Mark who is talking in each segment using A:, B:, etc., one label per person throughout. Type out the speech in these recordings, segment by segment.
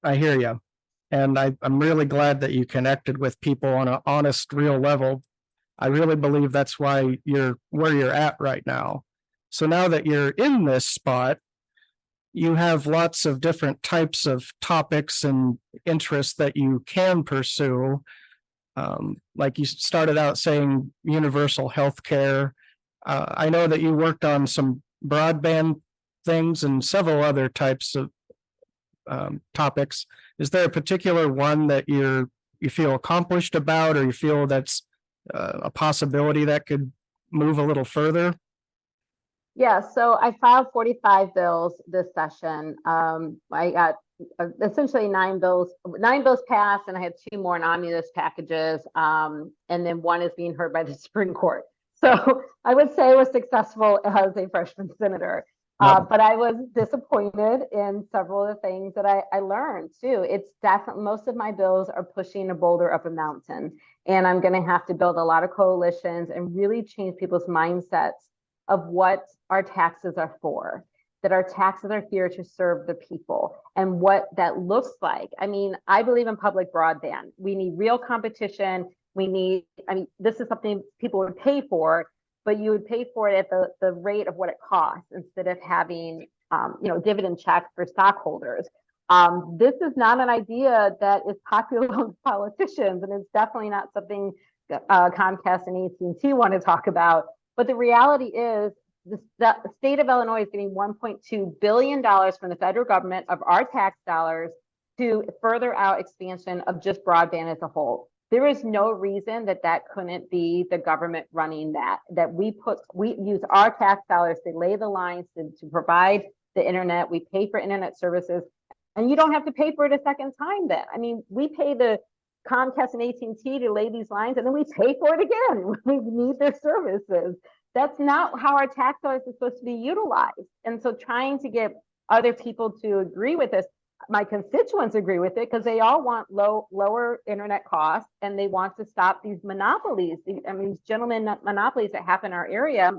A: I hear you. And I'm really glad that you connected with people on an honest, real level. I really believe that's why you're where you're at right now. So now that you're in this spot, you have lots of different types of topics and interests that you can pursue. Like you started out saying universal health care. I know that you worked on some broadband things and several other types of topics. Is there a particular one that you feel accomplished about, or you feel that's a possibility that could move a little further?
B: Yeah, so I filed 45 bills this session. I got essentially nine bills passed, and I had two more non-omnibus packages, and then one is being heard by the Supreme Court. So I would say I was successful as a freshman senator.
A: Yep.
B: But I was disappointed in several of the things that I learned too. It's definitely, most of my bills are pushing a boulder up a mountain, and I'm going to have to build a lot of coalitions and really change people's mindsets of what our taxes are for, that our taxes are here to serve the people and what that looks like. I mean, I believe in public broadband. We need real competition. This is something people would pay for, but you would pay for it at the rate of what it costs instead of having, dividend checks for stockholders. This is not an idea that is popular with politicians, and it's definitely not something Comcast and AT&T want to talk about. But the reality is the state of Illinois is getting $1.2 billion from the federal government of our tax dollars to further out expansion of just broadband as a whole. There is no reason that couldn't be the government running that we use our tax dollars to lay the lines to provide the internet. We pay for internet services, and you don't have to pay for it a second time then. I mean, we pay the Comcast and AT&T to lay these lines, and then we pay for it again when we need their services. That's not how our tax dollars are supposed to be utilized. And so trying to get other people to agree with this, my constituents agree with it because they all want lower internet costs, and they want to stop these monopolies. These gentlemen monopolies that happen in our area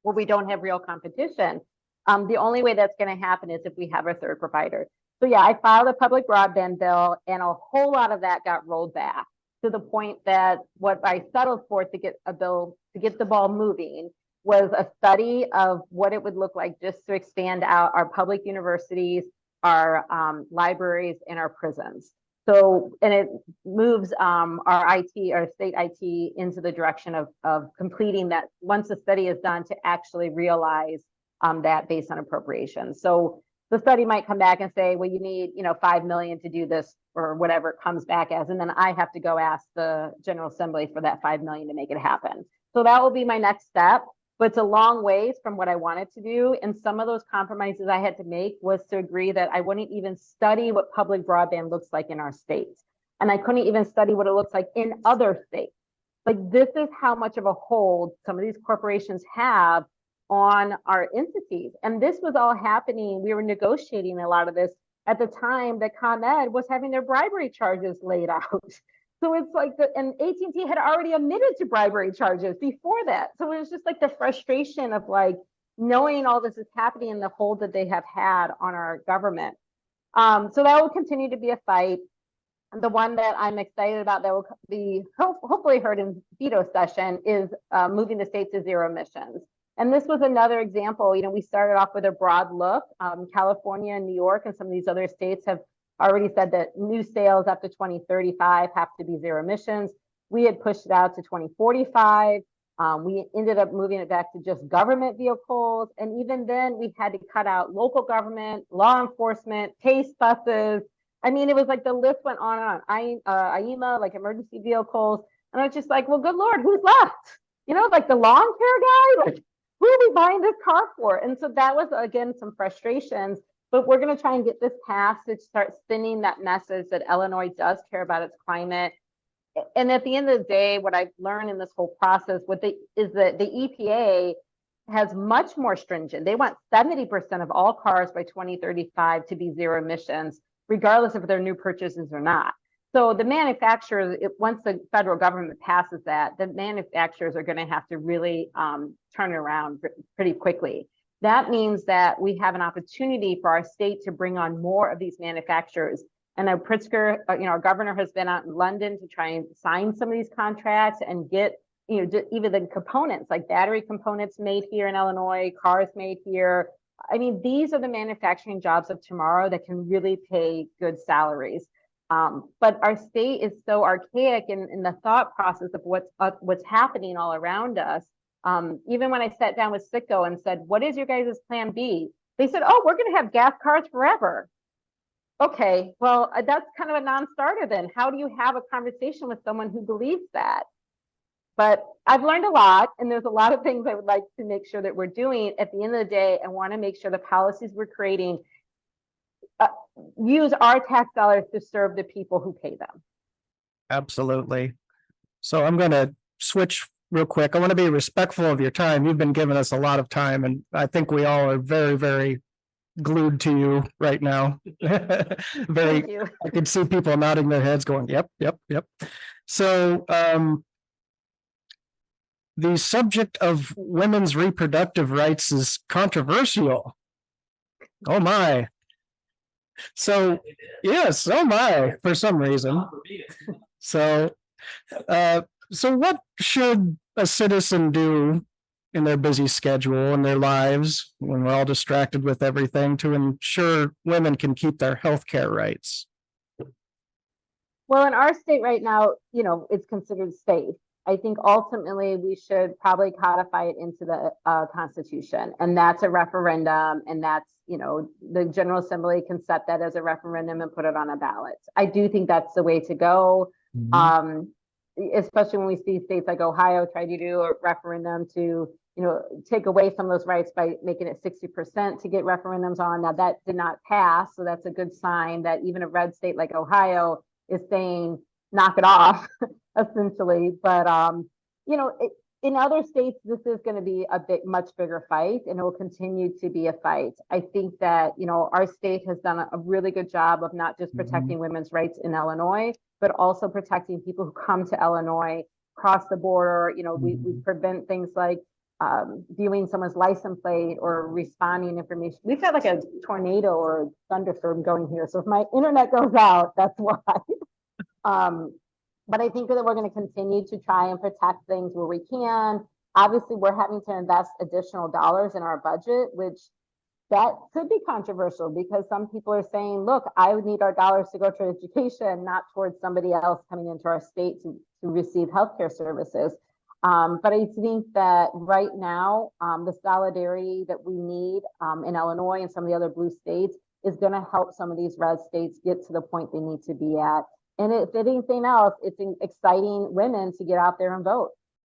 B: where we don't have real competition. The only way that's going to happen is if we have a third provider. So yeah, I filed a public broadband bill, and a whole lot of that got rolled back to the point that what I settled for to get the ball moving was a study of what it would look like just to expand out our public universities, our libraries, and our prisons. So, and it moves our state IT into the direction of completing that once the study is done to actually realize that based on appropriations. So the study might come back and say, well, you need, $5 million to do this or whatever it comes back as, and then I have to go ask the General Assembly for that $5 million to make it happen. So that will be my next step, but it's a long ways from what I wanted to do. And some of those compromises I had to make was to agree that I wouldn't even study what public broadband looks like in our states. And I couldn't even study what it looks like in other states. Like, this is how much of a hold some of these corporations have on our entities. And this was all happening. We were negotiating a lot of this at the time that ComEd was having their bribery charges laid out. So it's like, and AT&T had already admitted to bribery charges before that. So it was just like the frustration of like knowing all this is happening and the hold that they have had on our government. So that will continue to be a fight. The one that I'm excited about that will be hopefully heard in veto session is moving the state to zero emissions. And this was another example. We started off with a broad look. California and New York and some of these other states have already said that new sales after 2035 have to be zero emissions. We had pushed it out to 2045. We ended up moving it back to just government vehicles. And even then, we had to cut out local government, law enforcement, PACE buses. I mean, it was like the list went on and on. IEMA, like emergency vehicles. And I was just like, well, good Lord, who's left? Like the lawn care guy? Like, who are we buying this car for? And so that was, again, some frustrations, but we're going to try and get this passed to start spinning that message that Illinois does care about its climate. And at the end of the day, what I've learned in this whole process is that the EPA has much more stringent. They want 70% of all cars by 2035 to be zero emissions, regardless if they're new purchases or not. So the manufacturers, once the federal government passes that, the manufacturers are going to have to really turn it around pretty quickly. That means that we have an opportunity for our state to bring on more of these manufacturers And Pritzker, our governor has been out in London to try and sign some of these contracts and get, even the components, like battery components made here in Illinois, cars made here. I mean, these are the manufacturing jobs of tomorrow that can really pay good salaries. But our state is so archaic in the thought process of what's happening all around us. Even when I sat down with Sicko and said, what is your guys' plan B? They said, oh, we're going to have gas cars forever. Okay, well, that's kind of a non-starter then. How do you have a conversation with someone who believes that? But I've learned a lot, and there's a lot of things I would like to make sure that we're doing. At the end of the day, I want to make sure the policies we're creating use our tax dollars to serve the people who pay them.
A: Absolutely. So I'm going to switch real quick. I want to be respectful of your time. You've been giving us a lot of time, and I think we all are very, very glued to you right now. Very,
B: Thank you.
A: I can see people nodding their heads going, yep, yep, yep. So the subject of women's reproductive rights is controversial. Oh my. So yes, oh my, for some reason. So what should a citizen do in their busy schedule and their lives when we're all distracted with everything to ensure women can keep their health care rights?
B: Well, in our state right now, it's considered safe. I think ultimately we should probably codify it into the Constitution, and that's a referendum, and that's, the General Assembly can set that as a referendum and put it on a ballot. I do think that's the way to go. Mm-hmm. Especially when we see states like Ohio try to do a referendum to, take away some of those rights by making it 60% to get referendums on. Now that did not pass, so that's a good sign that even a red state like Ohio is saying, knock it off, essentially. But, in other states, this is going to be much bigger fight, and it will continue to be a fight. I think that, our state has done a really good job of not just protecting mm-hmm. women's rights in Illinois, but also protecting people who come to Illinois, cross the border. Mm-hmm. we prevent things like viewing someone's license plate or responding information. We've got like a tornado or a thunderstorm going here. So if my internet goes out, that's why. But I think that we're going to continue to try and protect things where we can. Obviously, we're having to invest additional dollars in our budget, which that could be controversial because some people are saying, look, I would need our dollars to go to education, not towards somebody else coming into our state to receive healthcare services. But I think that right now, the solidarity that we need in Illinois and some of the other blue states is going to help some of these red states get to the point they need to be at. And if anything else, it's exciting women to get out there and vote.